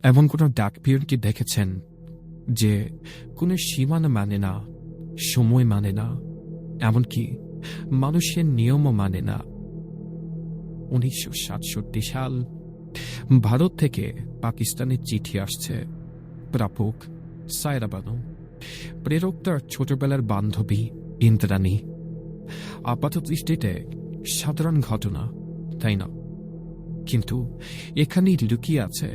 এমন কোন ডাকপিয়ন কি দেখেছেন যে কোনো সীমানা মানে না, সময় মানে না, এমনকি মানুষের নিয়মও মানে না? 1967 সাল, ভারত থেকে পাকিস্তানের চিঠি আসছে। প্রাপক সায়রা বানু, প্রেরক তার ছোটবেলার বান্ধবী ইন্দ্রাণী। আপাত দৃষ্টিতে সাধারণ ঘটনা, তাই না? কিন্তু এখানেই লুকিয়ে আছে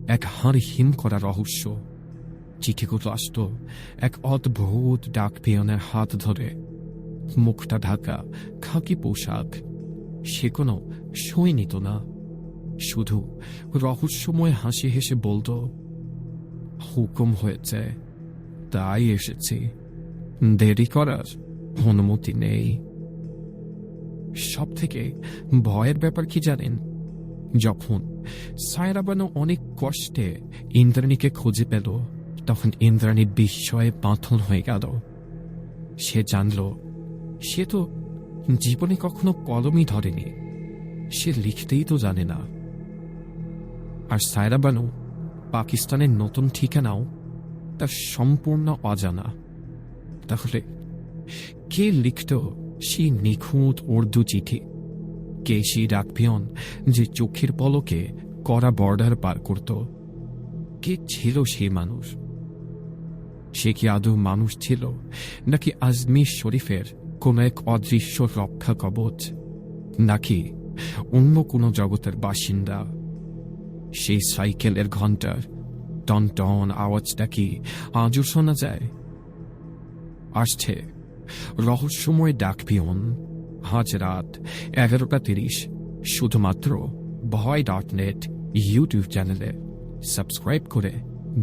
এক হাড় হিম করা রহস্য। চিঠিগুলো আসত এক অদ্ভুত ডাক পিয়নের হাত ধরে, মুখটা ঢাকা, খাকি পোশাক। সে কোনো সই নিত না, শুধু রহস্যময় হাসি হেসে বলতো, হুকুম হয়েছে তাই এসেছি, দেরি করার অনুমতি নেই। সব থেকে ভয়ের ব্যাপার কি জানেন? যখন সায়রা বানু অনেক কষ্টে ইন্দ্রাণীকে খুঁজে পেল, তখন ইন্দ্রাণী বিস্ময়ে পাথর হয়ে গেল। সে জানল সে তো জীবনে কখনো কলমই ধরেনি, সে লিখতেই তো জানে না। আর সায়রা বানু পাকিস্তানের নতুন ঠিকানাও তার সম্পূর্ণ অজানা। তাহলে কে লিখত সেই নিখুঁত উর্দু চিঠি? কে সেই ডাকপিয়ন যে চোখের পলকে কড়া বর্ডার পার করত? কে ছিল সেই মানুষ? সে কি আদৌ মানুষ ছিল, নাকি আজমির শরীফের কোন এক অদৃশ্য রক্ষা কবচ, নাকি অন্য কোনো জগতের বাসিন্দা? সেই সাইকেলের ঘন্টার টন টন আওয়াজটা কি আজও শোনা যায়? আসছে রহস্যময় ডাকপিয়ন, আজ রাত 11:30, শুধুমাত্র ভয়.net ইউটিউব চ্যানেলে। সাবস্ক্রাইব করে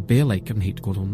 বেল আইকন হিট করুন।